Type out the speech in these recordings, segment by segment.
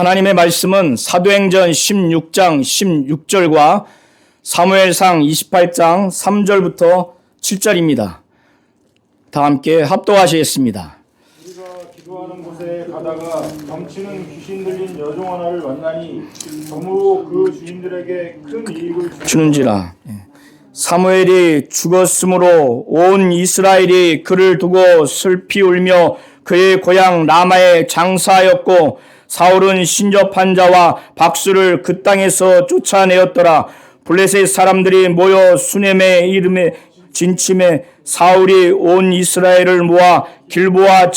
하나님의 말씀은 사도행전 16장 16절과 사무엘상 28장 3절부터 7절입니다. 다 함께 합독하시겠습니다. 우리가 기도하는 곳에 가다가 넘치는 귀신 들린 여종 하나를 만나니 저무로 그 주인들에게 큰 이익을 주는지라. 사무엘이 죽었으므로 온 이스라엘이 그를 두고 슬피 울며 그의 고향 라마에 장사하였고 사울은 신접한 자와 박수를 그 땅에서 쫓아내었더라. 블레셋 사람들이 모여 수넴의 이름에 진침에 사울이 온 이스라엘을 모아 길보아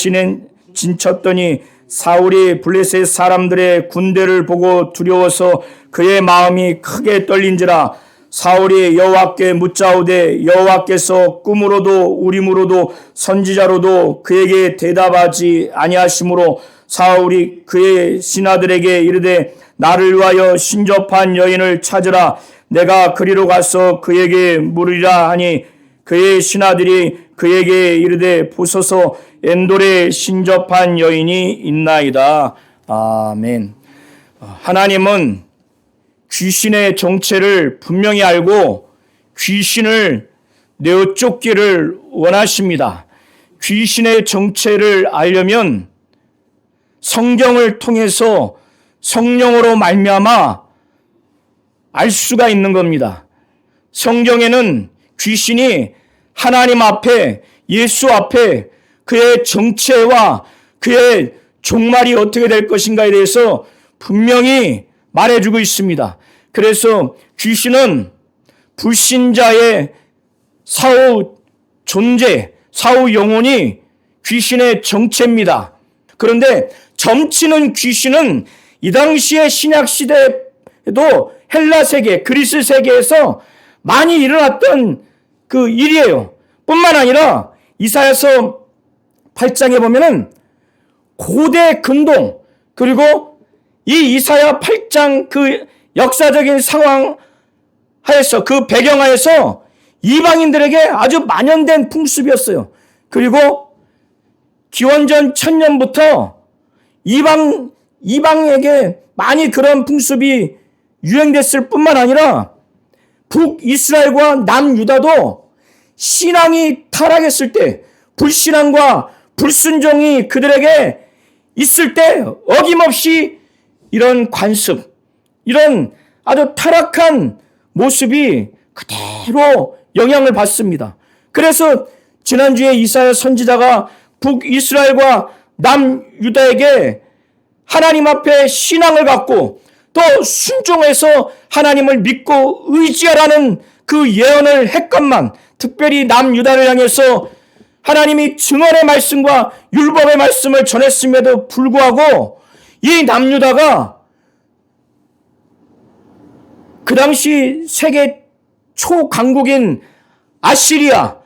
진쳤더니 사울이 블레셋 사람들의 군대를 보고 두려워서 그의 마음이 크게 떨린지라. 사울이 여호와께 묻자오되 여호와께서 꿈으로도 우림으로도 선지자로도 그에게 대답하지 아니하시므로 사울이 그의 신하들에게 이르되 나를 위하여 신접한 여인을 찾으라. 내가 그리로 가서 그에게 물으리라 하니 그의 신하들이 그에게 이르되 보소서 엔돌에 신접한 여인이 있나이다. 아멘. 하나님은 귀신의 정체를 분명히 알고 귀신을 내어 쫓기를 원하십니다. 귀신의 정체를 알려면 성경을 통해서 성령으로 말미암아 알 수가 있는 겁니다. 성경에는 귀신이 하나님 앞에, 예수 앞에 그의 정체와 그의 종말이 어떻게 될 것인가에 대해서 분명히 말해주고 있습니다. 그래서 귀신은 불신자의 사후 존재, 사후 영혼이 귀신의 정체입니다. 그런데 점치는 귀신은 이 당시의 신약 시대에도 헬라 세계, 그리스 세계에서 많이 일어났던 그 일이에요. 뿐만 아니라 이사야서 8장에 보면은 고대 근동, 그리고 이 이사야 8장 그 역사적인 상황 하에서, 그 배경하에서 이방인들에게 아주 만연된 풍습이었어요. 그리고 기원전 1000년부터 이방에게 많이 그런 풍습이 유행됐을 뿐만 아니라 북이스라엘과 남유다도 신앙이 타락했을 때, 불신앙과 불순종이 그들에게 있을 때 어김없이 이런 관습, 이런 아주 타락한 모습이 그대로 영향을 받습니다. 그래서 지난주에 이사야 선지자가 북이스라엘과 남유다에게 하나님 앞에 신앙을 갖고 또 순종해서 하나님을 믿고 의지하라는 그 예언을 했건만, 특별히 남유다를 향해서 하나님이 증언의 말씀과 율법의 말씀을 전했음에도 불구하고 이 남유다가 그 당시 세계 초강국인 아시리아,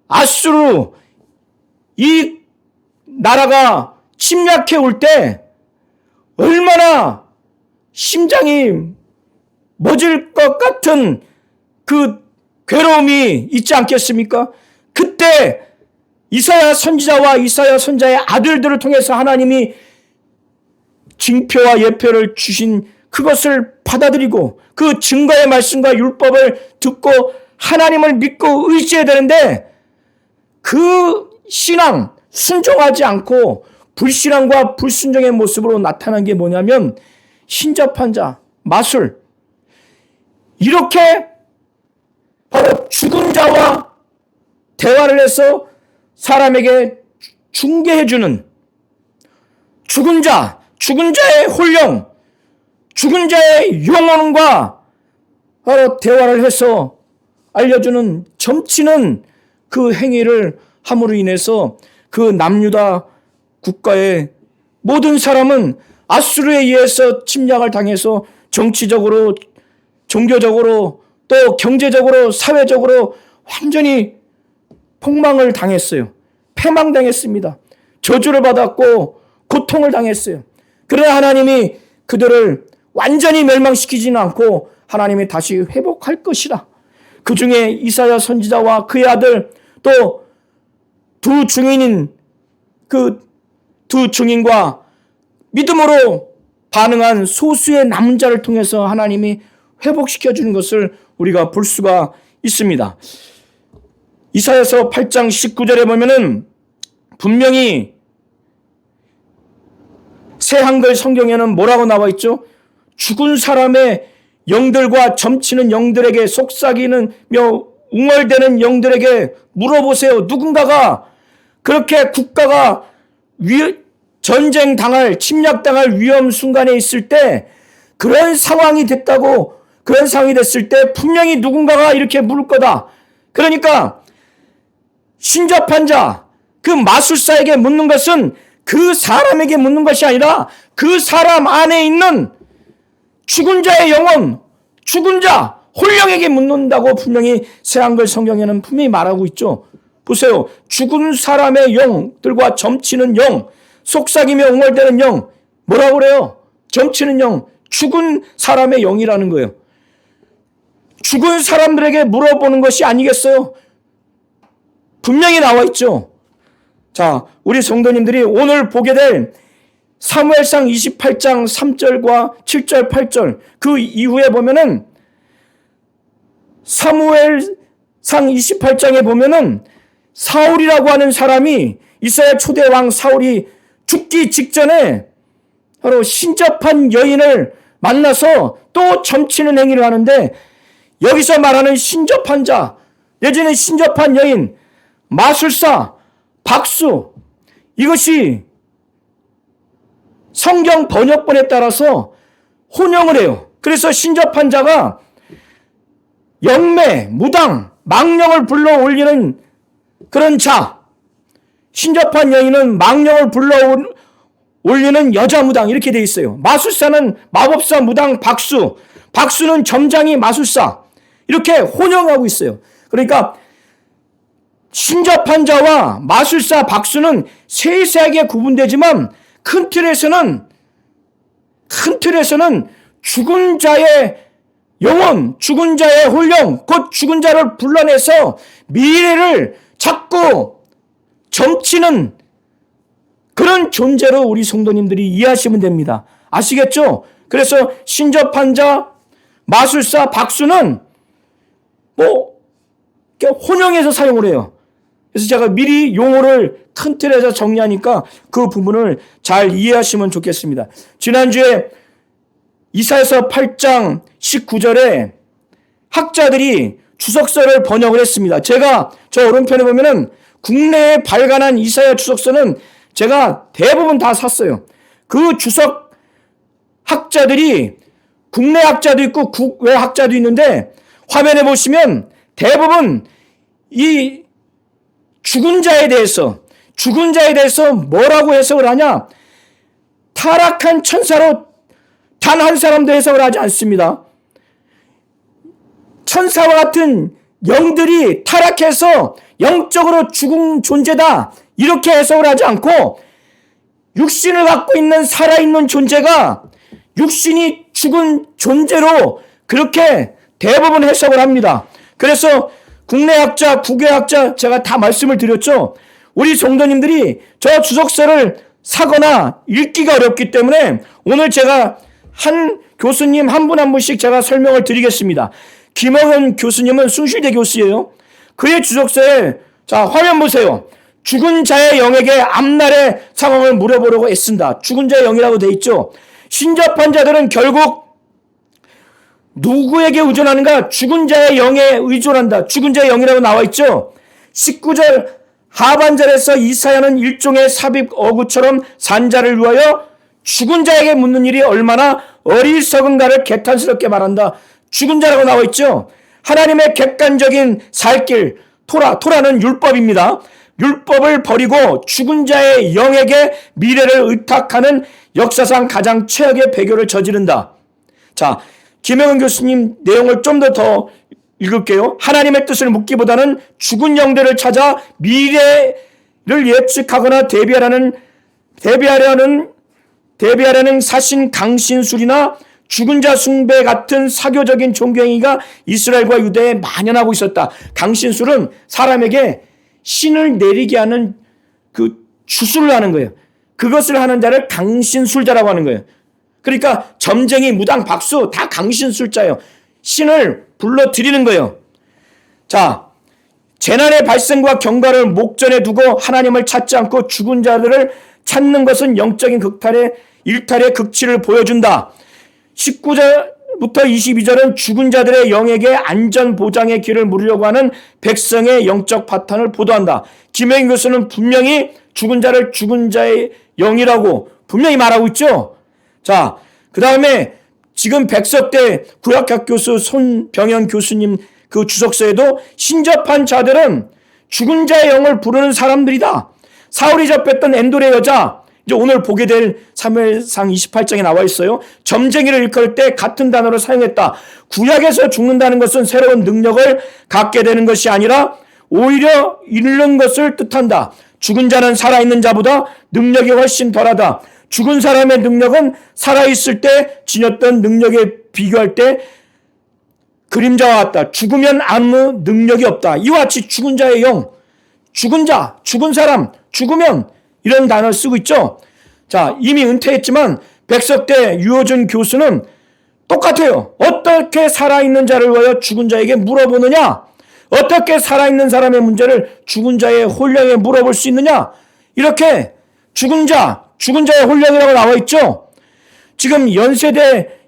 아수르, 이 나라가 침략해 올 때 얼마나 심장이 멎을 것 같은 그 괴로움이 있지 않겠습니까? 그때 이사야 선지자와 이사야 선자의 아들들을 통해서 하나님이 징표와 예표를 주신 그것을 받아들이고 그 증거의 말씀과 율법을 듣고 하나님을 믿고 의지해야 되는데, 그 신앙, 순종하지 않고 불신앙과 불순종의 모습으로 나타난 게 뭐냐면 신접한 자, 마술, 이렇게 바로 죽은 자와 대화를 해서 사람에게 중개해주는 죽은 자, 죽은 자의 혼령, 죽은 자의 영혼과 바로 대화를 해서 알려주는, 점치는 그 행위를 함으로 인해서 그 남유다 국가의 모든 사람은 아수르에 의해서 침략을 당해서 정치적으로, 종교적으로, 또 경제적으로, 사회적으로 완전히 폭망을 당했어요. 패망당했습니다. 저주를 받았고 고통을 당했어요. 그러나 하나님이 그들을 완전히 멸망시키지는 않고 하나님이 다시 회복할 것이라. 그 중에 이사야 선지자와 그의 아들, 또 두 증인인 그 두 증인과 믿음으로 반응한 소수의 남자를 통해서 하나님이 회복시켜 주는 것을 우리가 볼 수가 있습니다. 이사야서 8장 19절에 보면은 분명히 새 한글 성경에는 뭐라고 나와 있죠? 죽은 사람의 영들과 점치는 영들에게 속삭이며 웅얼대는 영들에게 물어보세요. 누군가가 그렇게 국가가 전쟁 당할, 침략 당할 위험 순간에 있을 때 그런 상황이 됐다고, 그런 상황이 됐을 때 분명히 누군가가 이렇게 물을 거다. 그러니까 신접한 자, 그 마술사에게 묻는 것은 그 사람에게 묻는 것이 아니라 그 사람 안에 있는 죽은 자의 영혼, 죽은 자, 홀령에게 묻는다고 분명히 새한글 성경에는 분명히 말하고 있죠. 보세요. 죽은 사람의 영들과 점치는 영, 속삭이며 웅얼대는 영, 뭐라고 그래요? 점치는 영, 죽은 사람의 영이라는 거예요. 죽은 사람들에게 물어보는 것이 아니겠어요? 분명히 나와 있죠. 자, 우리 성도님들이 오늘 보게 될 사무엘상 28장 3절과 7절, 8절 그 이후에 보면은 사무엘상 28장에 보면은 사울이라고 하는 사람이 이스라엘 초대 왕 사울이 죽기 직전에 바로 신접한 여인을 만나서 또 점치는 행위를 하는데 여기서 말하는 신접한 자, 내지는 신접한 여인, 마술사, 박수, 이것이 성경 번역본에 따라서 혼용을 해요. 그래서 신접한 자가 영매, 무당, 망령을 불러 올리는 그런 자, 신접한 여인은 망령을 불러 올리는 여자 무당, 이렇게 돼 있어요. 마술사는 마법사, 무당, 박수, 박수는 점장이 마술사, 이렇게 혼용하고 있어요. 그러니까 신접한 자와 마술사, 박수는 세세하게 구분되지만 큰 틀에서는 죽은 자의 영혼, 죽은 자의 홀령, 곧 죽은 자를 불러내서 미래를 자꾸 점치는 그런 존재로 우리 성도님들이 이해하시면 됩니다. 아시겠죠? 그래서 신접한 자, 마술사, 박수는 혼용해서 사용을 해요. 그래서 제가 미리 용어를 큰 틀에서 정리하니까 그 부분을 잘 이해하시면 좋겠습니다. 지난주에 이사야서 8장 19절에 학자들이 주석서를 번역을 했습니다. 제가 저 오른편에 보면은 국내에 발간한 이사야 주석서는 제가 대부분 다 샀어요. 그 주석 학자들이 국내 학자도 있고 국외 학자도 있는데 화면에 보시면 대부분 이 죽은 자에 대해서 뭐라고 해석을 하냐? 타락한 천사로 단 한 사람도 해석을 하지 않습니다. 천사와 같은 영들이 타락해서 영적으로 죽은 존재다, 이렇게 해석을 하지 않고 육신을 갖고 있는 살아있는 존재가 육신이 죽은 존재로 그렇게 대부분 해석을 합니다. 그래서 국내 학자, 국외 학자 제가 다 말씀을 드렸죠. 우리 성도님들이 저 주석서를 사거나 읽기가 어렵기 때문에 오늘 제가 한 교수님 한 분 한 분씩 제가 설명을 드리겠습니다. 김어현 교수님은 숭실대 교수예요. 그의 주석서에, 자, 화면 보세요. 죽은 자의 영에게 앞날의 상황을 물어보려고 애쓴다. 죽은 자의 영이라고 돼 있죠. 신접한 자들은 결국 누구에게 의존하는가? 죽은 자의 영에 의존한다. 죽은 자의 영이라고 나와 있죠. 19절 하반절에서 이사야는 일종의 삽입 어구처럼 산자를 위하여 죽은 자에게 묻는 일이 얼마나 어리석은가를 개탄스럽게 말한다. 죽은 자라고 나와 있죠. 하나님의 객관적인 살길, 토라는 율법입니다. 율법을 버리고 죽은 자의 영에게 미래를 의탁하는 역사상 가장 최악의 배교를 저지른다. 자, 김영은 교수님 내용을 좀 더 읽을게요. 하나님의 뜻을 묻기보다는 죽은 영들을 찾아 미래를 예측하거나 대비하려는 사신 강신술이나 죽은 자 숭배 같은 사교적인 종교행위가 이스라엘과 유대에 만연하고 있었다. 강신술은 사람에게 신을 내리게 하는 그 주술을 하는 거예요. 그것을 하는 자를 강신술자라고 하는 거예요. 그러니까 점쟁이, 무당, 박수 다 강신술자예요. 신을 불러드리는 거예요. 자, 재난의 발생과 경과를 목전에 두고 하나님을 찾지 않고 죽은 자들을 찾는 것은 영적인 일탈의 극치를 보여준다. 19절부터 22절은 죽은 자들의 영에게 안전보장의 길을 물으려고 하는 백성의 영적 파탄을 보도한다. 김혜인 교수는 분명히 죽은 자를 죽은 자의 영이라고 분명히 말하고 있죠. 자, 그 다음에 지금 백석대 구약학 교수 손병현 교수님 그 주석서에도 신접한 자들은 죽은 자의 영을 부르는 사람들이다. 사울이 접했던 엔돌의 여자, 이제 오늘 보게 될 사무엘상 28장에 나와 있어요. 점쟁이를 일컬 때 같은 단어를 사용했다. 구약에서 죽는다는 것은 새로운 능력을 갖게 되는 것이 아니라 오히려 잃는 것을 뜻한다. 죽은 자는 살아있는 자보다 능력이 훨씬 덜하다. 죽은 사람의 능력은 살아있을 때 지녔던 능력에 비교할 때 그림자와 같다. 죽으면 아무 능력이 없다. 이와 같이 죽은 자의 영, 죽은 자, 죽은 사람, 죽으면 이런 단어를 쓰고 있죠. 자, 이미 은퇴했지만 백석대 유호준 교수는 똑같아요. 어떻게 살아있는 자를 위하여 죽은 자에게 물어보느냐? 어떻게 살아있는 사람의 문제를 죽은 자의 혼령에 물어볼 수 있느냐? 이렇게 죽은 자의 혼령이라고 나와 있죠. 지금 연세대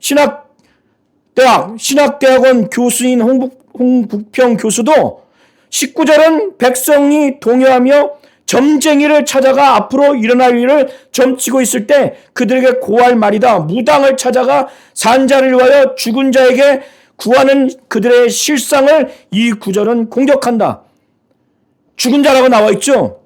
신학대학원 교수인 홍북평 교수도 19절은 백성이 동요하며 점쟁이를 찾아가 앞으로 일어날 일을 점치고 있을 때 그들에게 고할 말이다. 무당을 찾아가 산자를 위하여 죽은 자에게 구하는 그들의 실상을 이 구절은 공격한다. 죽은 자라고 나와 있죠.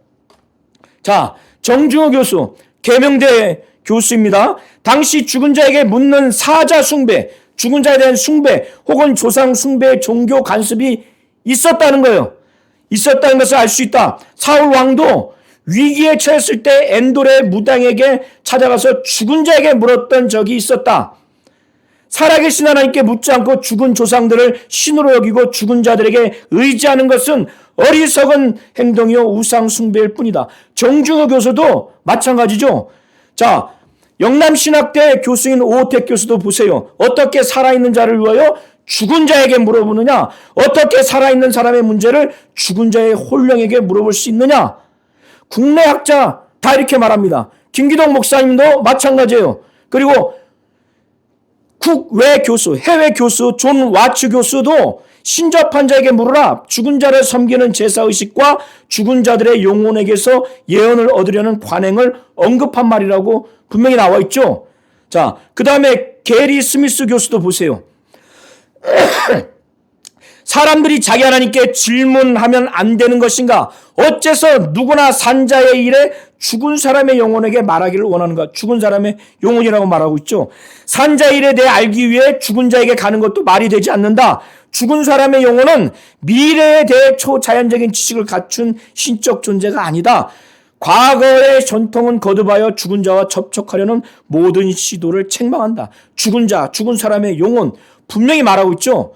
자, 정중호 교수, 계명대 교수입니다. 당시 죽은 자에게 묻는 사자 숭배, 죽은 자에 대한 숭배 혹은 조상 숭배의 종교 간섭이 있었다는 거예요. 있었다는 것을 알 수 있다. 사울 왕도 위기에 처했을 때 엔돌의 무당에게 찾아가서 죽은 자에게 물었던 적이 있었다. 살아계신 하나님께 묻지 않고 죽은 조상들을 신으로 여기고 죽은 자들에게 의지하는 것은 어리석은 행동이요 우상 숭배일 뿐이다. 정중호 교수도 마찬가지죠. 자, 영남신학대 교수인 오호택 교수도 보세요. 어떻게 살아있는 자를 위하여 죽은 자에게 물어보느냐? 어떻게 살아있는 사람의 문제를 죽은 자의 혼령에게 물어볼 수 있느냐? 국내 학자 다 이렇게 말합니다. 김기동 목사님도 마찬가지예요. 그리고 국외 교수, 해외 교수 존 와츠 교수도 신접한 자에게 물으라. 죽은 자를 섬기는 제사의식과 죽은 자들의 영혼에게서 예언을 얻으려는 관행을 언급한 말이라고 분명히 나와 있죠. 자, 그 다음에 게리 스미스 교수도 보세요. 사람들이 자기 하나님께 질문하면 안 되는 것인가? 어째서 누구나 산자의 일에 죽은 사람의 영혼에게 말하기를 원하는가? 죽은 사람의 영혼이라고 말하고 있죠. 산자의 일에 대해 알기 위해 죽은 자에게 가는 것도 말이 되지 않는다. 죽은 사람의 영혼은 미래에 대해 초자연적인 지식을 갖춘 신적 존재가 아니다. 과거의 전통은 거듭하여 죽은 자와 접촉하려는 모든 시도를 책망한다. 죽은 자, 죽은 사람의 영혼 분명히 말하고 있죠.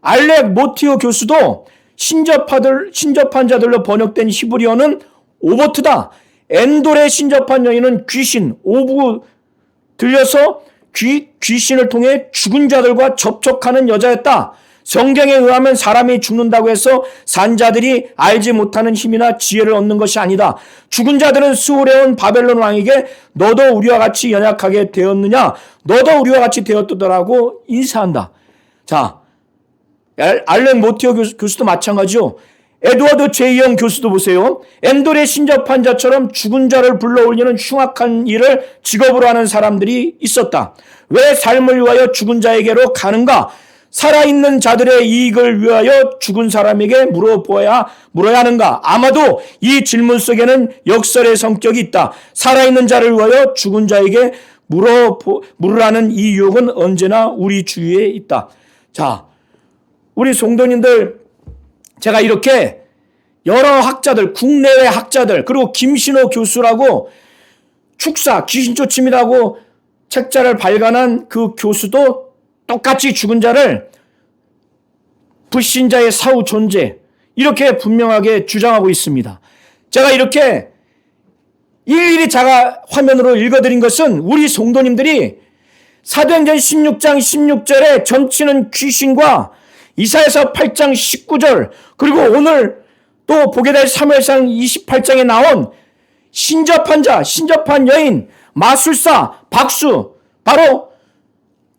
알렉 모티오 교수도 신접한 자들로 번역된 히브리어는 오버트다. 엔돌의 신접한 여인은 귀신, 오브 들려서 귀신을 통해 죽은 자들과 접촉하는 여자였다. 성경에 의하면 사람이 죽는다고 해서 산자들이 알지 못하는 힘이나 지혜를 얻는 것이 아니다. 죽은 자들은 수월해 온 바벨론 왕에게 너도 우리와 같이 연약하게 되었느냐? 너도 우리와 같이 되었더라고 인사한다. 자, 알렉 모티오 교수도 마찬가지죠. 에드워드 제이영 교수도 보세요. 엔돌의 신접한 자처럼 죽은 자를 불러올리는 흉악한 일을 직업으로 하는 사람들이 있었다. 왜 삶을 위하여 죽은 자에게로 가는가? 살아있는 자들의 이익을 위하여 죽은 사람에게 물어야 하는가? 아마도 이 질문 속에는 역설의 성격이 있다. 살아있는 자를 위하여 죽은 자에게 물으라는 이 유혹은 언제나 우리 주위에 있다. 자, 우리 성도님들, 제가 이렇게 여러 학자들, 국내외 학자들, 그리고 김신호 교수라고 축사, 귀신쫓음이라고 책자를 발간한 그 교수도 똑같이 죽은 자를 불신자의 사후 존재, 이렇게 분명하게 주장하고 있습니다. 제가 이렇게 일일이 제가 화면으로 읽어드린 것은 우리 성도님들이 사도행전 16장 16절에 점치는 귀신과 이사야서 8장 19절, 그리고 오늘 또 보게 될 사무엘상 28장에 나온 신접한 자, 신접한 여인, 마술사, 박수, 바로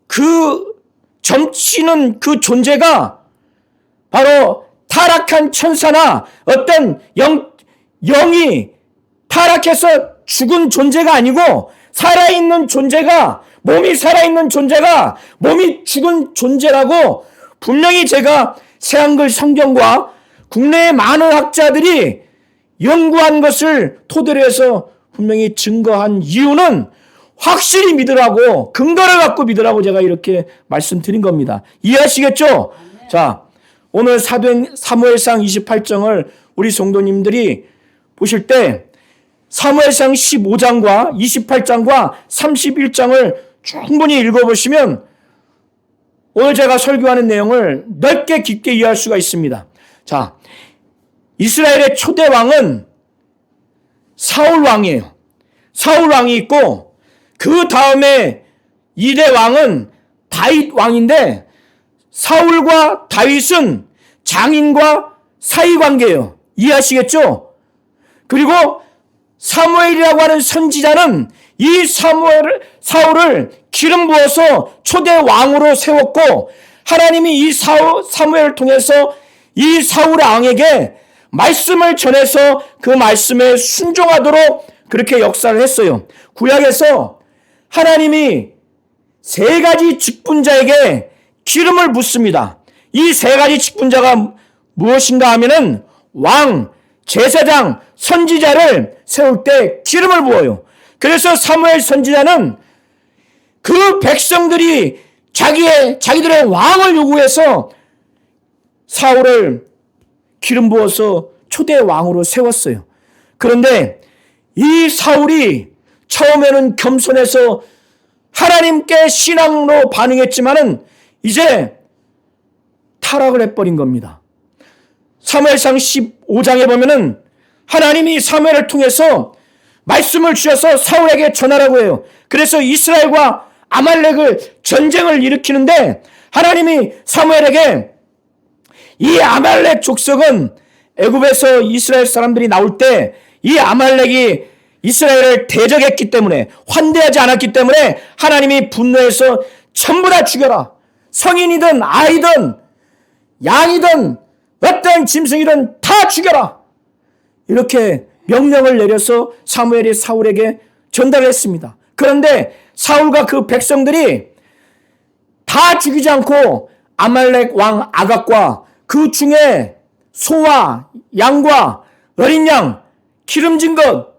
그 점치는 그 존재가 바로 타락한 천사나 어떤 영이 타락해서 죽은 존재가 아니고 살아있는 존재가, 몸이 살아있는 존재가 몸이 죽은 존재라고 분명히 제가 새한글 성경과 국내의 많은 학자들이 연구한 것을 토대로 해서 분명히 증거한 이유는 확실히 믿으라고, 근거를 갖고 믿으라고 제가 이렇게 말씀드린 겁니다. 이해하시겠죠? 자, 오늘 사무엘상 28장을 우리 성도님들이 보실 때 사무엘상 15장과 28장과 31장을 충분히 읽어보시면 오늘 제가 설교하는 내용을 넓게 깊게 이해할 수가 있습니다. 자, 이스라엘의 초대 왕은 사울 왕이에요. 사울 왕이 있고 그 다음에 2대 왕은 다윗 왕인데 사울과 다윗은 장인과 사이관계예요. 이해하시겠죠? 그리고 사무엘이라고 하는 선지자는 이 사울을 기름 부어서 초대 왕으로 세웠고 하나님이 이 사무엘을 통해서 이 사울 왕에게 말씀을 전해서 그 말씀에 순종하도록 그렇게 역사를 했어요. 구약에서 하나님이 3가지 직분자에게 기름을 붓습니다. 이 3가지 직분자가 무엇인가 하면은 왕, 제사장, 선지자를 세울 때 기름을 부어요. 그래서 사무엘 선지자는 그 백성들이 자기들의 왕을 요구해서 사울을 기름 부어서 초대 왕으로 세웠어요. 그런데 이 사울이 처음에는 겸손해서 하나님께 신앙으로 반응했지만은 이제 타락을 해버린 겁니다. 사무엘상 15장에 보면은 하나님이 사무엘을 통해서 말씀을 주셔서 사울에게 전하라고 해요. 그래서 이스라엘과 아말렉을 전쟁을 일으키는데 하나님이 사무엘에게 이 아말렉 족속은 애굽에서 이스라엘 사람들이 나올 때 이 아말렉이 이스라엘을 대적했기 때문에, 환대하지 않았기 때문에 하나님이 분노해서 전부 다 죽여라. 성인이든 아이든 양이든 어떤 짐승이든 다 죽여라. 이렇게 명령을 내려서 사무엘이 사울에게 전달했습니다. 그런데 사울과 그 백성들이 다 죽이지 않고 아말렉 왕 아각과 그 중에 소와 양과 어린 양, 기름진 것,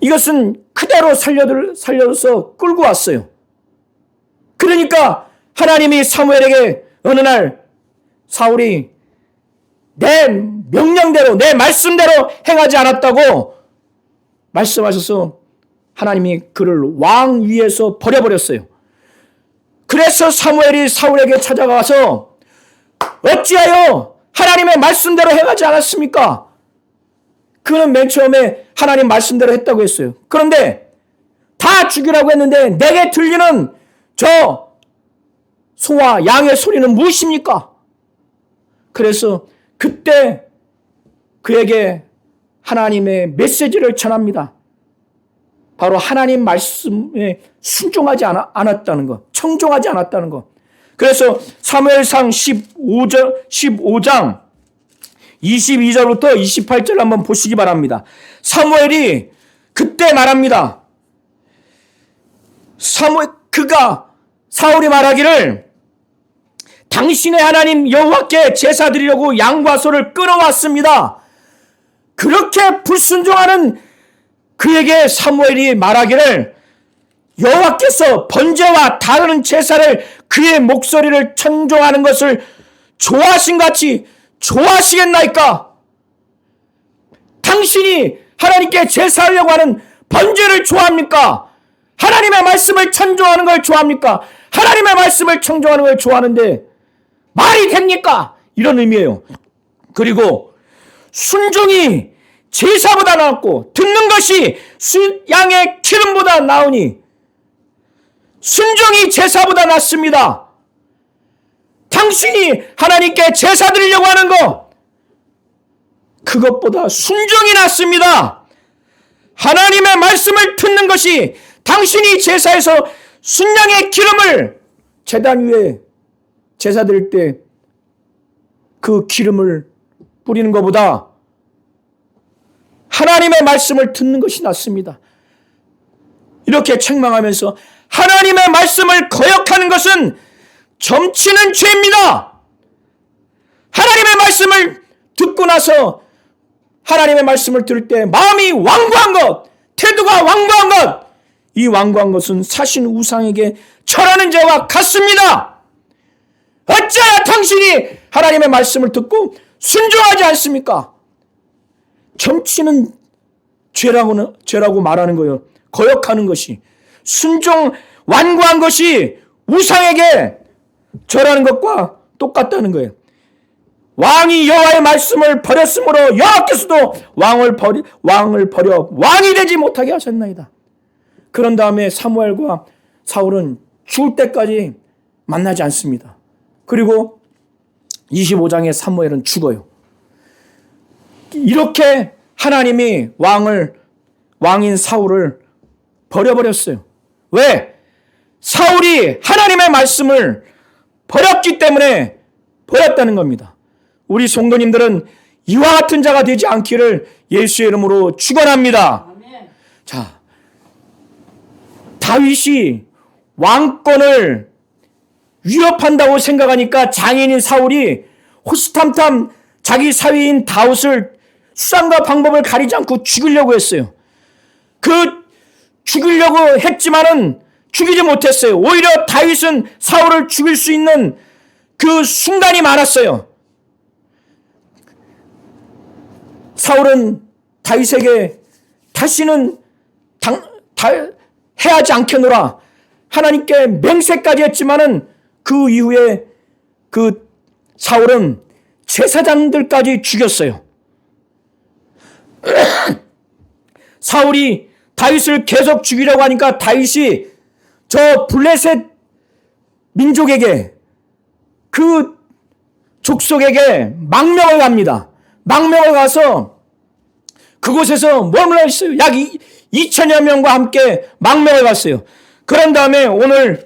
이것은 그대로 살려서 끌고 왔어요. 그러니까 하나님이 사무엘에게 어느 날 사울이 내 명령대로, 내 말씀대로 행하지 않았다고 말씀하셔서 하나님이 그를 왕 위에서 버려버렸어요. 그래서 사무엘이 사울에게 찾아가서 어찌하여 하나님의 말씀대로 행하지 않았습니까? 그는 맨 처음에 하나님 말씀대로 했다고 했어요. 그런데 다 죽이라고 했는데 내게 들리는 저 소와 양의 소리는 무엇입니까? 그래서 그때 그에게 하나님의 메시지를 전합니다. 바로 하나님 말씀에 순종하지 않았다는 것, 청종하지 않았다는 것. 그래서 사무엘상 15장 22절부터 28절 한번 보시기 바랍니다. 사무엘이 그때 말합니다. 사울이 말하기를 당신의 하나님 여호와께 제사 드리려고 양과 소를 끌어왔습니다. 그렇게 불순종하는 그에게 사무엘이 말하기를 여호와께서 번제와 다른 제사를 그의 목소리를 청종하는 것을 좋아하신같이 좋아하시겠나이까? 당신이 하나님께 제사하려고 하는 번제를 좋아합니까? 하나님의 말씀을 청종하는 걸 좋아합니까? 하나님의 말씀을 청종하는 걸 좋아하는데 말이 됩니까? 이런 의미예요. 그리고 순종이 제사보다 낫고 듣는 것이 양의 기름보다 나으니 순종이 제사보다 낫습니다. 당신이 하나님께 제사 드리려고 하는 것, 그것보다 순종이 낫습니다. 하나님의 말씀을 듣는 것이 당신이 제사에서 순양의 기름을 제단 위에 제사 드릴 때 그 기름을 뿌리는 것보다 하나님의 말씀을 듣는 것이 낫습니다. 이렇게 책망하면서 하나님의 말씀을 거역하는 것은 점치는 죄입니다. 하나님의 말씀을 듣고 나서 하나님의 말씀을 들을 때 마음이 완고한 것, 태도가 완고한 것, 이 완고한 것은 사신 우상에게 절하는 죄와 같습니다. 어찌하여 당신이 하나님의 말씀을 듣고 순종하지 않습니까? 점치는 죄라고 말하는 거예요. 거역하는 것이. 순종, 완고한 것이 우상에게 절하는 것과 똑같다는 거예요. 왕이 여호와의 말씀을 버렸으므로 여호와께서도 왕을 버려 왕이 되지 못하게 하셨나이다. 그런 다음에 사무엘과 사울은 죽을 때까지 만나지 않습니다. 그리고 25장에 사무엘은 죽어요. 이렇게 하나님이 왕인 사울을 버려버렸어요. 왜? 사울이 하나님의 말씀을 버렸기 때문에 버렸다는 겁니다. 우리 성도님들은 이와 같은 자가 되지 않기를 예수의 이름으로 축원합니다. 자, 다윗이 왕권을 위협한다고 생각하니까 장인인 사울이 호시탐탐 자기 사위인 다윗을 수단과 방법을 가리지 않고 죽이려고 했어요. 죽이려고 했지만은 죽이지 못했어요. 오히려 다윗은 사울을 죽일 수 있는 그 순간이 많았어요. 사울은 다윗에게 다시는 해하지 않겠노라 하나님께 맹세까지 했지만은 그 이후에 그 사울은 제사장들까지 죽였어요. 사울이 다윗을 계속 죽이려고 하니까 다윗이 저 블레셋 민족에게 그 족속에게 망명을 갑니다. 망명을 가서 그곳에서 머물러 있어요. 약 2천여 명과 함께 망명을 갔어요. 그런 다음에 오늘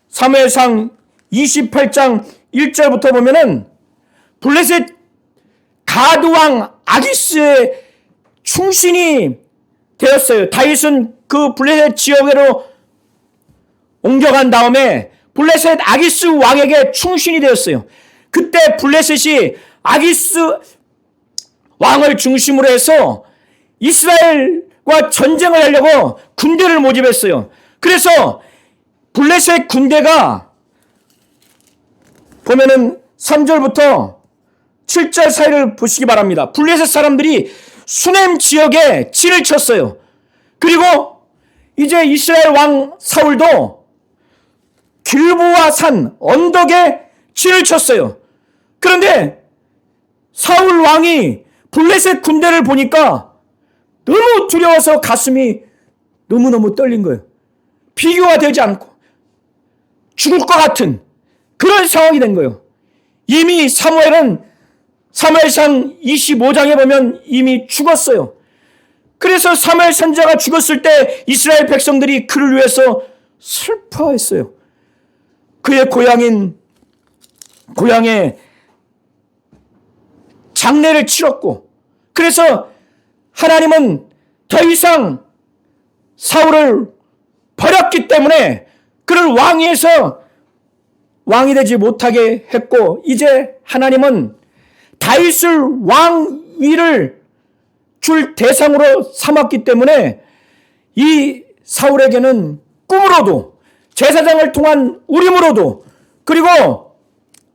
사무엘상 28장 1절부터 보면은 블레셋 가드왕 아기스의 충신이 되었어요. 다윗은 그 블레셋 지역으로 옮겨간 다음에 블레셋 아기스 왕에게 충신이 되었어요. 그때 블레셋이 아기스 왕을 중심으로 해서 이스라엘과 전쟁을 하려고 군대를 모집했어요. 그래서 블레셋 군대가 보면은 3절부터 7절 사이를 보시기 바랍니다. 블레셋 사람들이 수넴 지역에 진을 쳤어요. 그리고 이제 이스라엘 왕 사울도 길보아 산 언덕에 진을 쳤어요. 그런데 사울 왕이 블레셋 군대를 보니까 너무 두려워서 가슴이 너무너무 떨린 거예요. 비교가 되지 않고 죽을 것 같은 그런 상황이 된 거예요. 이미 사무엘은 사무엘상 25장에 보면 이미 죽었어요. 그래서 사무엘 선지자가 죽었을 때 이스라엘 백성들이 그를 위해서 슬퍼했어요. 그의 고향에 장례를 치렀고, 그래서 하나님은 더 이상 사울을 버렸기 때문에 그를 왕위에서 왕이 되지 못하게 했고, 이제 하나님은 다윗을 왕위를 줄 대상으로 삼았기 때문에 이 사울에게는 꿈으로도 제사장을 통한 우림으로도 그리고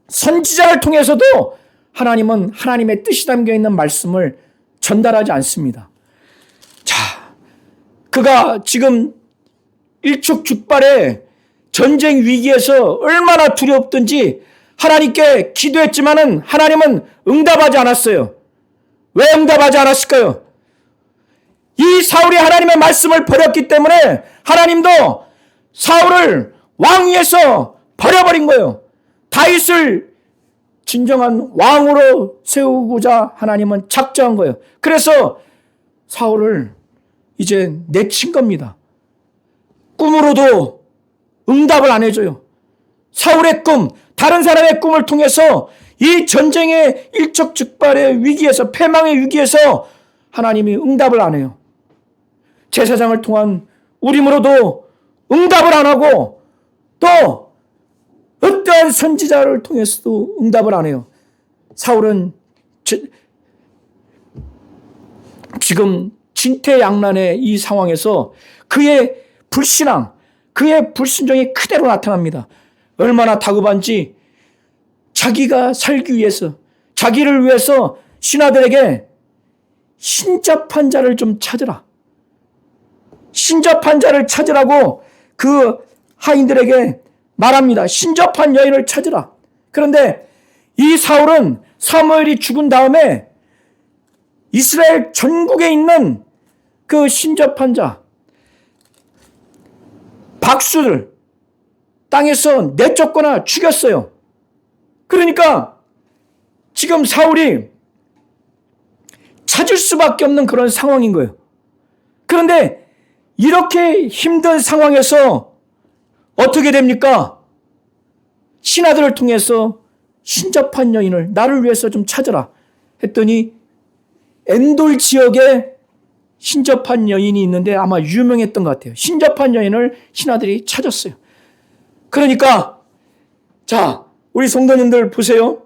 선지자를 통해서도 하나님은 하나님의 뜻이 담겨있는 말씀을 전달하지 않습니다. 자, 그가 지금 일촉즉발의 전쟁 위기에서 얼마나 두렵든지 하나님께 기도했지만은 하나님은 응답하지 않았어요. 왜 응답하지 않았을까요? 이 사울이 하나님의 말씀을 버렸기 때문에 하나님도 사울을 왕위에서 버려버린 거예요. 다윗을 진정한 왕으로 세우고자 하나님은 작정한 거예요. 그래서 사울을 이제 내친 겁니다. 꿈으로도 응답을 안 해줘요. 사울의 꿈, 다른 사람의 꿈을 통해서 이 전쟁의 일촉즉발의 위기에서, 패망의 위기에서 하나님이 응답을 안 해요. 제사장을 통한 우림으로도 응답을 안 하고, 또 어떠한 선지자를 통해서도 응답을 안 해요. 사울은 지금 진퇴양난의 이 상황에서 그의 불신앙, 그의 불순종이 그대로 나타납니다. 얼마나 다급한지 자기가 살기 위해서, 자기를 위해서 신하들에게 신접한 자를 좀 찾으라. 신접한 자를 찾으라고 그 하인들에게 말합니다. 신접한 여인을 찾으라. 그런데 이 사울은 사무엘이 죽은 다음에 이스라엘 전국에 있는 그 신접한 자, 박수를 땅에서 내쫓거나 죽였어요. 그러니까 지금 사울이 찾을 수밖에 없는 그런 상황인 거예요. 그런데 이렇게 힘든 상황에서 어떻게 됩니까? 신하들을 통해서 신접한 여인을 나를 위해서 좀 찾으라 했더니 엔돌 지역에 신접한 여인이 있는데 아마 유명했던 것 같아요. 신접한 여인을 신하들이 찾았어요. 그러니까 자, 우리 성도님들 보세요.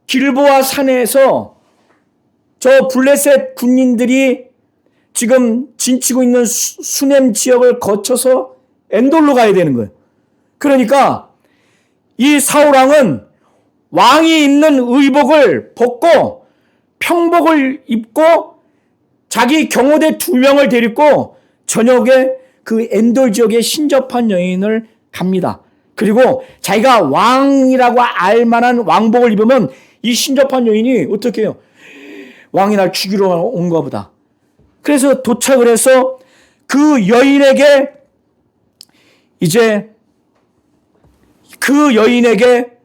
길보아 산에서 저 블레셋 군인들이 지금 진치고 있는 수넴 지역을 거쳐서 엔돌로 가야 되는 거예요. 그러니까 이 사울왕은 왕이 입는 의복을 벗고 평복을 입고 자기 경호대 2명을 데리고 저녁에 그 엔돌 지역의 신접한 여인을 갑니다. 그리고 자기가 왕이라고 알만한 왕복을 입으면 이 신접한 여인이 어떻게 해요? 왕이 날 죽이러 온가 보다. 그래서 도착을 해서 그 여인에게 이제 그 여인에게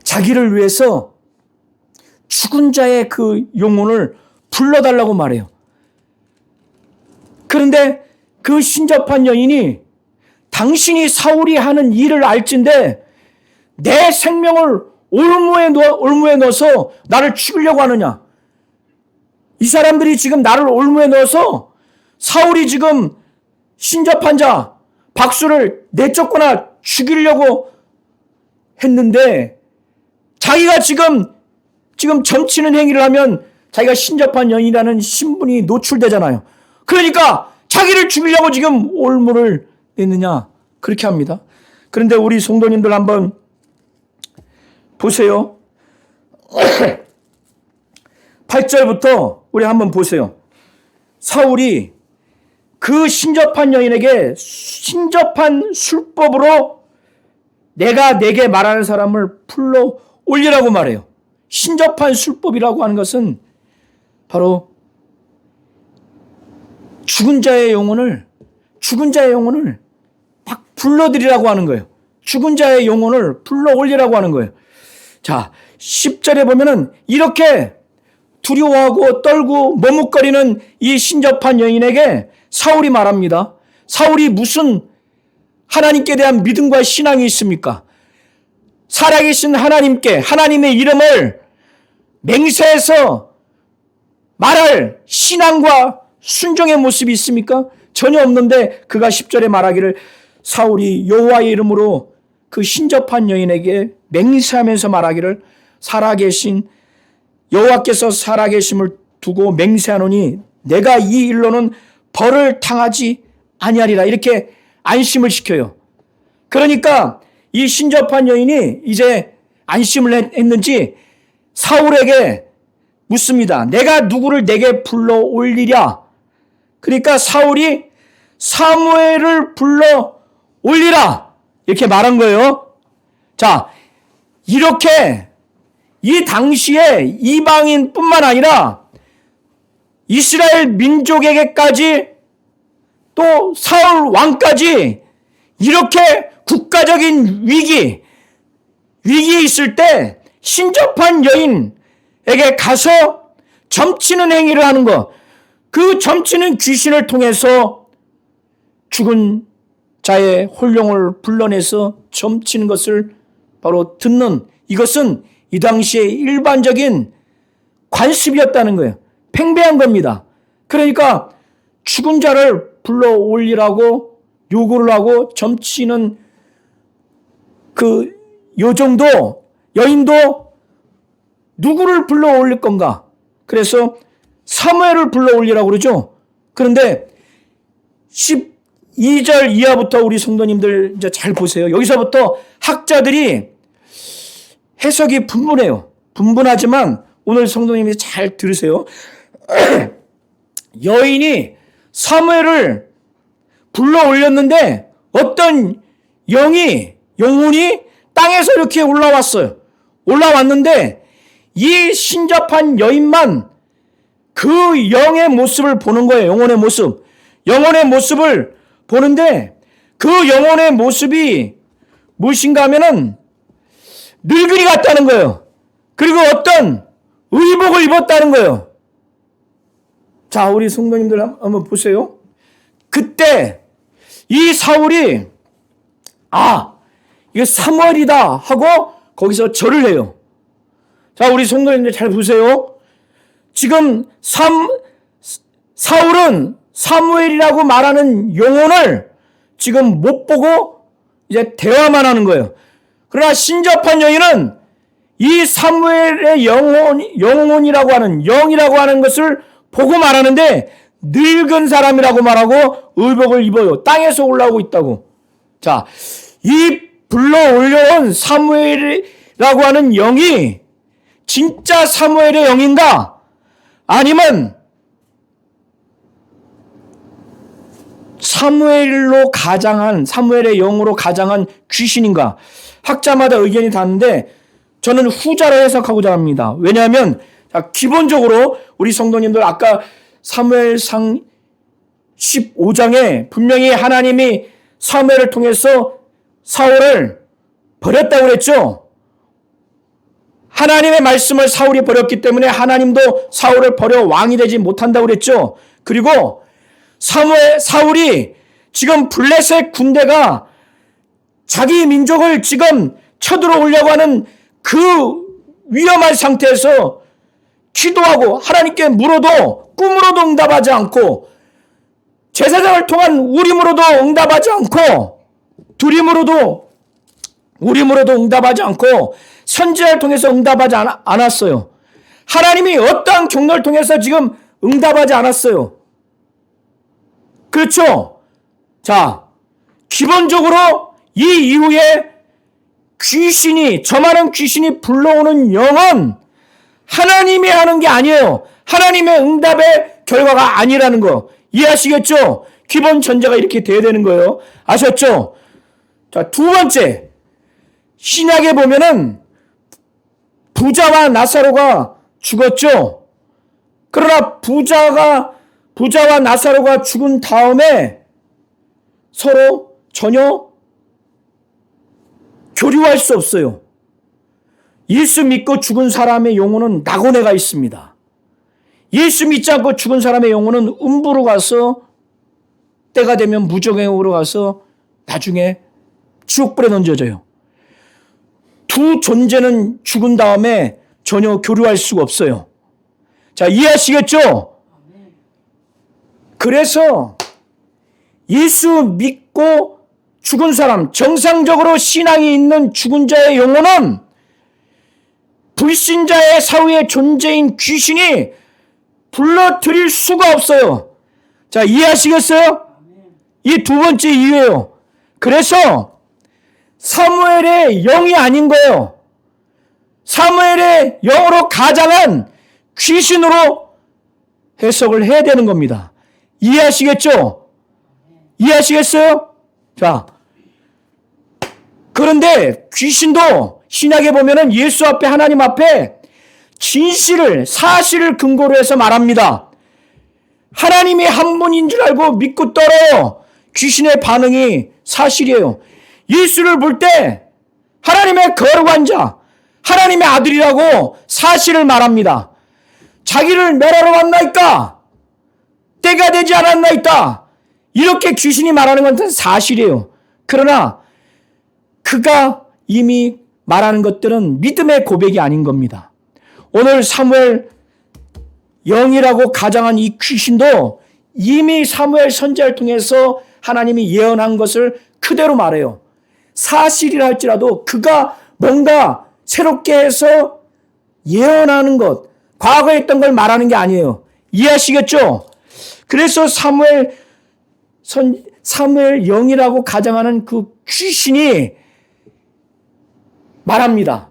자기를 위해서 죽은 자의 그 영혼을 불러달라고 말해요. 그런데 그 신접한 여인이 당신이 사울이 하는 일을 알진데 내 생명을 올무에 넣어서 나를 죽이려고 하느냐. 이 사람들이 지금 나를 올무에 넣어서 사울이 지금 신접한 자 박수를 내쫓거나 죽이려고 했는데 자기가 지금 점치는 행위를 하면 자기가 신접한 여인이라는 신분이 노출되잖아요. 그러니까 자기를 죽이려고 지금 올무를 냈느냐 그렇게 합니다. 그런데 우리 성도님들 한번 보세요. 8절부터 우리 한번 보세요. 사울이 그 신접한 여인에게 신접한 술법으로 내가 내게 말하는 사람을 풀러 올리라고 말해요. 신접한 술법이라고 하는 것은 바로 죽은 자의 영혼을 막 불러들이라고 하는 거예요. 죽은 자의 영혼을 불러 올리라고 하는 거예요. 자, 10절에 보면은 이렇게 두려워하고 떨고 머뭇거리는 이 신접한 여인에게 사울이 말합니다. 사울이 무슨 하나님께 대한 믿음과 신앙이 있습니까? 살아계신 하나님께 하나님의 이름을 맹세해서 말할 신앙과 순종의 모습이 있습니까? 전혀 없는데 그가 10절에 말하기를 사울이 여호와의 이름으로 그 신접한 여인에게 맹세하면서 말하기를 살아계신 여호와께서 살아계심을 두고 맹세하노니 내가 이 일로는 벌을 당하지 아니하리라. 이렇게 안심을 시켜요. 그러니까 이 신접한 여인이 이제 안심을 했는지 사울에게 묻습니다. 내가 누구를 내게 불러 올리랴? 그러니까 사울이 사무엘을 불러 올리라 이렇게 말한 거예요. 자, 이렇게 이 당시에 이방인뿐만 아니라 이스라엘 민족에게까지 또 사울 왕까지 이렇게 국가적인 위기에 있을 때 신접한 여인에게 가서 점치는 행위를 하는 것, 그 점치는 귀신을 통해서 죽은 자의 혼령을 불러내서 점치는 것을 바로 듣는, 이것은 이 당시의 일반적인 관습이었다는 거예요. 팽배한 겁니다. 그러니까 죽은 자를 불러 올리라고 요구를 하고 점치는 그 요정도, 여인도 누구를 불러 올릴 건가? 그래서 사무엘을 불러 올리라고 그러죠. 그런데 12절 이하부터 우리 성도님들 이제 잘 보세요. 여기서부터 학자들이 해석이 분분해요. 분분하지만 오늘 성도님이 잘 들으세요. 여인이 사무엘을 불러 올렸는데 어떤 영혼이 땅에서 이렇게 올라왔어요. 올라왔는데 이 신접한 여인만 그 영의 모습을 보는 거예요. 영혼의 모습. 영혼의 모습을 보는데 그 영혼의 모습이 무엇인가 하면은 늙은이 같다는 거예요. 그리고 어떤 의복을 입었다는 거예요. 자, 우리 성도님들 한번 보세요. 그때 이 사울이 이거 사무엘이다 하고 거기서 절을 해요. 자, 우리 성도님들 잘 보세요. 지금 사울은 사무엘이라고 말하는 영혼을 지금 못 보고 이제 대화만 하는 거예요. 그러나 신접한 여인은 이 사무엘의 영혼이라고 하는, 영이라고 하는 것을 보고 말하는데 늙은 사람이라고 말하고 의복을 입어요. 땅에서 올라오고 있다고. 자, 이 불러 올려온 사무엘이라고 하는 영이 진짜 사무엘의 영인가? 아니면 사무엘의 영으로 가장한 귀신인가? 학자마다 의견이 다른데 저는 후자로 해석하고자 합니다. 왜냐하면 기본적으로 우리 성도님들 아까 사무엘상 15장에 분명히 하나님이 사무엘을 통해서 사울을 버렸다고 그랬죠. 하나님의 말씀을 사울이 버렸기 때문에 하나님도 사울을 버려 왕이 되지 못한다고 그랬죠. 그리고 사울이 지금 블레셋 군대가 자기 민족을 지금 쳐들어오려고 하는 그 위험한 상태에서 기도하고 하나님께 물어도 꿈으로도 응답하지 않고 제사장을 통한 우림으로도 응답하지 않고 우림으로도 응답하지 않고 선지자를 통해서 응답하지 않았어요. 하나님이 어떠한 경로를 통해서 지금 응답하지 않았어요. 그렇죠? 자, 기본적으로 이 이후에 저 많은 귀신이 불러오는 영은 하나님이 하는 게 아니에요. 하나님의 응답의 결과가 아니라는 거 이해하시겠죠? 기본 전제가 이렇게 돼야 되는 거예요. 아셨죠? 자, 두 번째, 신약에 보면은 부자와 나사로가 죽었죠. 그러나 부자와 나사로가 죽은 다음에 서로 전혀 교류할 수 없어요. 예수 믿고 죽은 사람의 영혼은 낙원에 있습니다. 예수 믿지 않고 죽은 사람의 영혼은 음부로 가서 때가 되면 무정행으로 가서 나중에 지옥불에 던져져요. 두 존재는 죽은 다음에 전혀 교류할 수가 없어요. 자, 이해하시겠죠? 그래서 예수 믿고 죽은 사람, 정상적으로 신앙이 있는 죽은 자의 영혼은 불신자의 사후의 존재인 귀신이 불러들일 수가 없어요. 자, 이해하시겠어요? 이 두 번째 이유예요. 그래서 사무엘의 영이 아닌 거예요. 사무엘의 영으로 가장한 귀신으로 해석을 해야 되는 겁니다. 이해하시겠죠? 이해하시겠어요? 자, 그런데 귀신도 신약에 보면은 예수 앞에, 하나님 앞에 진실을, 사실을 근거로 해서 말합니다. 하나님이 한 분인 줄 알고 믿고 떨어요. 귀신의 반응이 사실이에요. 예수를 볼 때 하나님의 거룩한 자, 하나님의 아들이라고 사실을 말합니다. 자기를 멸하러 왔나이까? 때가 되지 않았나이다? 이렇게 귀신이 말하는 건 사실이에요. 그러나 그가 이미 말하는 것들은 믿음의 고백이 아닌 겁니다. 오늘 사무엘 영이라고 가장한 이 귀신도 이미 사무엘 선지자를 통해서 하나님이 예언한 것을 그대로 말해요. 사실이라 할지라도 그가 뭔가 새롭게 해서 예언하는 것, 과거에 했던 걸 말하는 게 아니에요. 이해하시겠죠? 그래서 사무엘 영이라고 가장하는 그 귀신이 말합니다.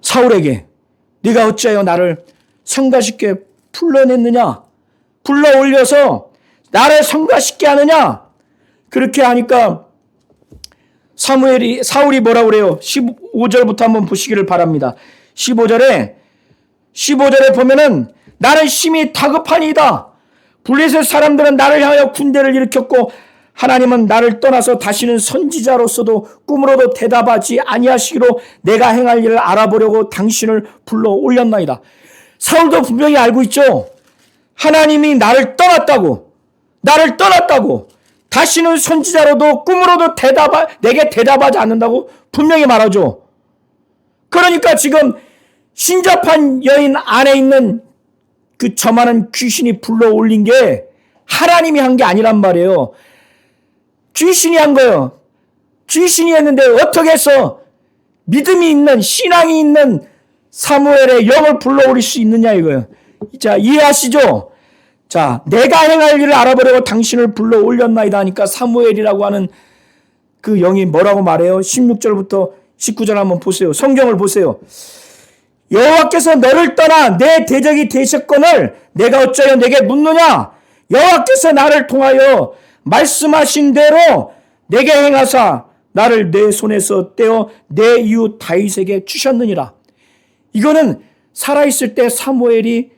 사울에게 네가 어찌하여 나를 성가시게 불러냈느냐? 불러 올려서 나를 성가시게 하느냐? 그렇게 하니까 사울이 뭐라고 그래요? 15절부터 한번 보시기를 바랍니다. 15절에 보면은 나는 심히 다급하니이다. 블레셋 사람들은 나를 향하여 군대를 일으켰고 하나님은 나를 떠나서 다시는 선지자로서도 꿈으로도 대답하지 아니하시기로 내가 행할 일을 알아보려고 당신을 불러 올렸나이다. 사울도 분명히 알고 있죠. 하나님이 나를 떠났다고 다시는 선지자로도 꿈으로도 내게 대답하지 않는다고 분명히 말하죠. 그러니까 지금 신접한 여인 안에 있는 그 저만한 귀신이 불러 올린 게 하나님이 한 게 아니란 말이에요. 귀신이 한 거예요. 귀신이 했는데 어떻게 해서 믿음이 있는, 신앙이 있는 사무엘의 영을 불러 올릴 수 있느냐 이거예요. 자, 이해하시죠? 자, 내가 행할 일을 알아보려고 당신을 불러 올렸나이다 하니까 사무엘이라고 하는 그 영이 뭐라고 말해요? 16절부터 19절 한번 보세요. 성경을 보세요. 여호와께서 너를 떠나 내 대적이 되셨거늘 내가 어찌하여 내게 묻느냐? 여호와께서 나를 통하여 말씀하신 대로 내게 행하사 나를 내 손에서 떼어 내 이웃 다윗에게 주셨느니라. 이거는 살아있을 때 사무엘이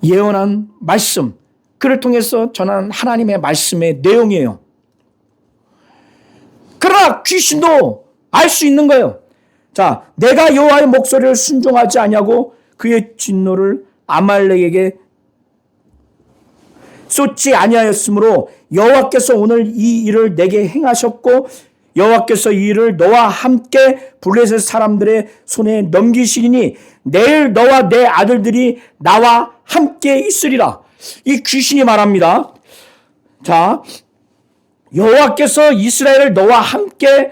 예언한 말씀, 그를 통해서 전한 하나님의 말씀의 내용이에요. 그러나 귀신도 알 수 있는 거예요. 자, 내가 여호와의 목소리를 순종하지 아니하고 그의 진노를 아말렉에게 쏟지 아니하였으므로 여호와께서 오늘 이 일을 내게 행하셨고 여호와께서 이 일을 너와 함께 블레셋 사람들의 손에 넘기시리니 내일 너와 내 아들들이 나와 함께 있으리라. 이 귀신이 말합니다. 자, 여호와께서 이스라엘을 너와 함께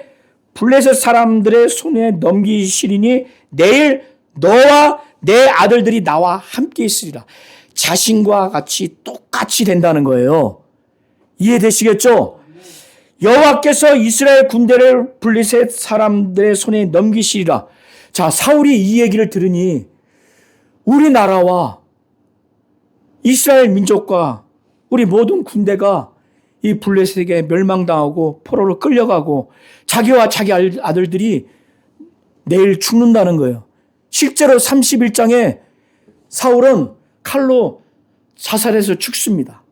블레셋 사람들의 손에 넘기시리니 내일 너와 내 아들들이 나와 함께 있으리라. 자신과 같이 똑같이 된다는 거예요. 이해되시겠죠? 여호와께서 이스라엘 군대를 블레셋 사람들의 손에 넘기시리라. 자, 사울이 이 얘기를 들으니 우리나라와 이스라엘 민족과 우리 모든 군대가 이 블레셋에게 멸망당하고 포로로 끌려가고 자기와 자기 아들들이 내일 죽는다는 거예요. 실제로 31장에 사울은 칼로 자살해서 죽습니다.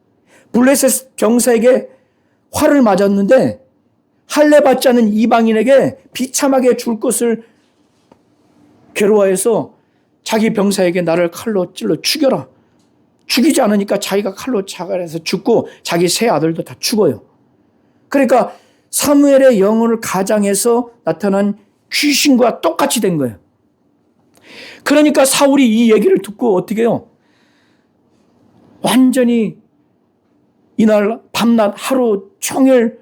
블레셋 병사에게 활을 맞았는데 할례 받지 않은 이방인에게 비참하게 줄 것을 괴로워해서 자기 병사에게 나를 칼로 찔러 죽여라. 죽이지 않으니까 자기가 칼로 자살해서 죽고 자기 세 아들도 다 죽어요. 그러니까 사무엘의 영혼을 가장해서 나타난 귀신과 똑같이 된 거예요. 그러니까 사울이 이 얘기를 듣고 어떻게 해요? 완전히 이날 밤낮 하루 종일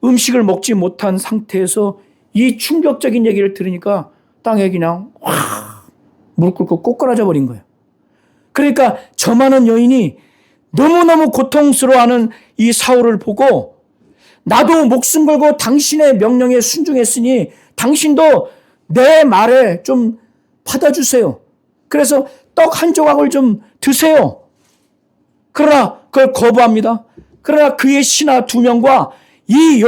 음식을 먹지 못한 상태에서 이 충격적인 얘기를 들으니까 땅에 그냥 확 물 끓고 꼬꾸라져 버린 거예요. 그러니까 저 많은 여인이 너무너무 고통스러워하는 이 사울을 보고 나도 목숨 걸고 당신의 명령에 순종했으니 당신도 내 말에 좀 받아주세요. 그래서 떡 한 조각을 좀 드세요. 그러나 그걸 거부합니다. 그러나 그의 신하 2명과 이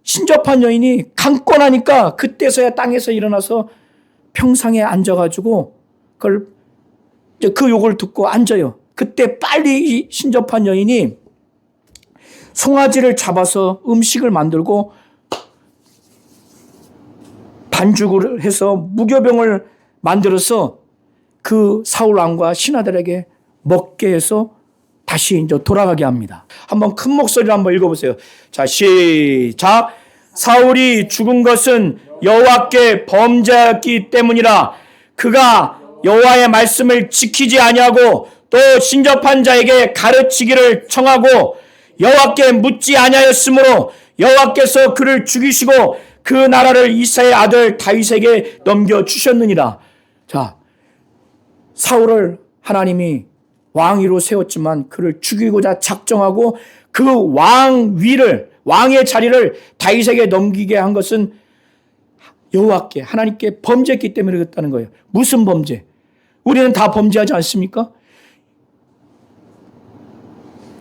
신접한 여인이 강권하니까 그때서야 땅에서 일어나서 평상에 앉아가지고 그걸 이제 그 욕을 듣고 앉아요. 그때 빨리 이 신접한 여인이 송아지를 잡아서 음식을 만들고 반죽을 해서 무교병을 만들어서 그 사울 왕과 신하들에게 먹게 해서 다시 이제 돌아가게 합니다. 한번 큰 목소리로 한번 읽어보세요. 자, 시작. 사울이 죽은 것은 여호와께 범죄했기 때문이라. 그가 여호와의 말씀을 지키지 아니하고 또 신접한 자에게 가르치기를 청하고 여호와께 묻지 아니하였으므로 여호와께서 그를 죽이시고 그 나라를 이사의 아들 다윗에게 넘겨주셨느니라. 자, 사울을 하나님이 왕위로 세웠지만 그를 죽이고자 작정하고 그 왕의 자리를 다윗에게 넘기게 한 것은 여호와께 하나님께 범죄했기 때문에 그랬다는 거예요. 무슨 범죄? 우리는 다 범죄하지 않습니까?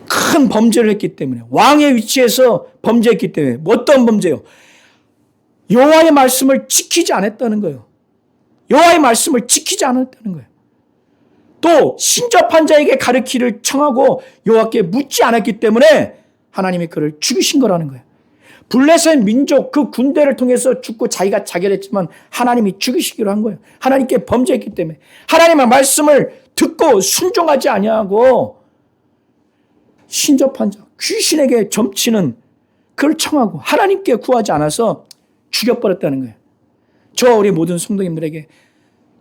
큰 범죄를 했기 때문에, 왕의 위치에서 범죄했기 때문에. 어떤 범죄요? 여호와의 말씀을 지키지 않았다는 거예요. 여호와의 말씀을 지키지 않았다는 거예요. 또 신접한 자에게 가르치기를 청하고 여호와께 묻지 않았기 때문에 하나님이 그를 죽이신 거라는 거예요. 블레셋 민족 그 군대를 통해서 죽고 자기가 자결했지만 하나님이 죽이시기로 한 거예요. 하나님께 범죄했기 때문에. 하나님의 말씀을 듣고 순종하지 아니하고 신접한 자, 귀신에게 점치는 그를 청하고 하나님께 구하지 않아서 죽여버렸다는 거예요. 저와 우리 모든 성도님들에게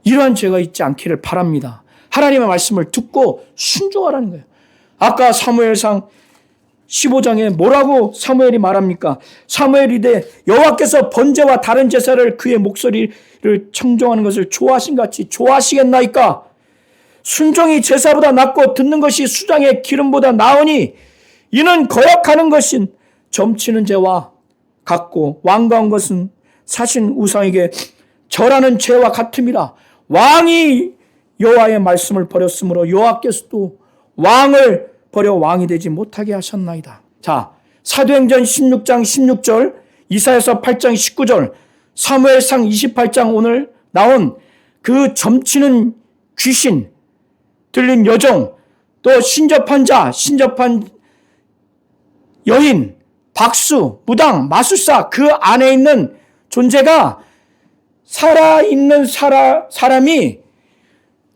이러한 죄가 있지 않기를 바랍니다. 하나님의 말씀을 듣고 순종하라는 거예요. 아까 사무엘상 15장에 뭐라고 사무엘이 말합니까? 사무엘이 이르되 여호와께서 번제와 다른 제사를 그의 목소리를 청종하는 것을 좋아하신 같이 좋아하시겠나이까? 순종이 제사보다 낫고 듣는 것이 수장의 기름보다 나으니 이는 거역하는 것인 점치는 죄와 같고 완가한 것은 사신 우상에게 절하는 죄와 같음이라. 왕이 여호와의 말씀을 버렸으므로 여호와께서도 왕을 버려 왕이 되지 못하게 하셨나이다. 자, 사도행전 16장 16절, 이사야서 8장 19절, 사무엘상 28장 오늘 나온 그 점치는 귀신, 들린 여종, 또 신접한 자, 신접한 여인, 박수, 무당, 마술사 그 안에 있는 존재가 살아있는 사람이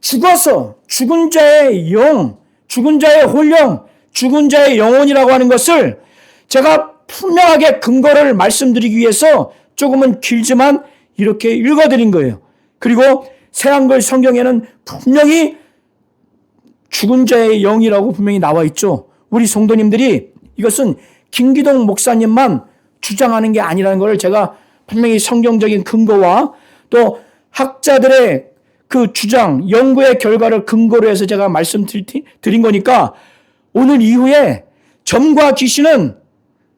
죽어서 죽은 자의 영, 죽은 자의 혼령, 죽은 자의 영혼이라고 하는 것을 제가 분명하게 근거를 말씀드리기 위해서 조금은 길지만 이렇게 읽어드린 거예요. 그리고 새한글 성경에는 분명히 죽은 자의 영이라고 분명히 나와 있죠. 우리 성도님들이 이것은 김기동 목사님만 주장하는 게 아니라는 것을 제가 분명히 성경적인 근거와 또 학자들의 그 주장, 연구의 결과를 근거로 해서 제가 말씀드린 거니까 오늘 이후에 점과 귀신은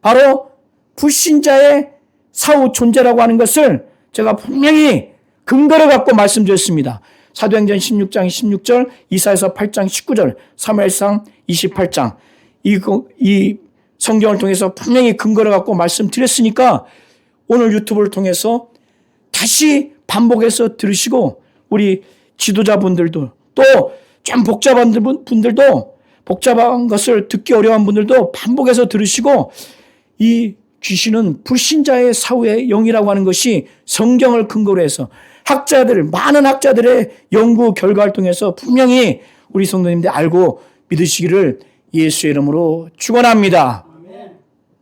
바로 불신자의 사후 존재라고 하는 것을 제가 분명히 근거를 갖고 말씀드렸습니다. 사도행전 16장 16절, 이사야서 8장 19절, 사무엘상 28장 이 성경을 통해서 분명히 근거를 갖고 말씀드렸으니까 오늘 유튜브를 통해서 다시 반복해서 들으시고 우리 지도자분들도 또 좀 복잡한 분들도 복잡한 것을 듣기 어려운 분들도 반복해서 들으시고 이 귀신은 불신자의 사후의 영이라고 하는 것이 성경을 근거로 해서 많은 학자들의 연구 결과를 통해서 분명히 우리 성도님들 알고 믿으시기를 예수의 이름으로 축원합니다.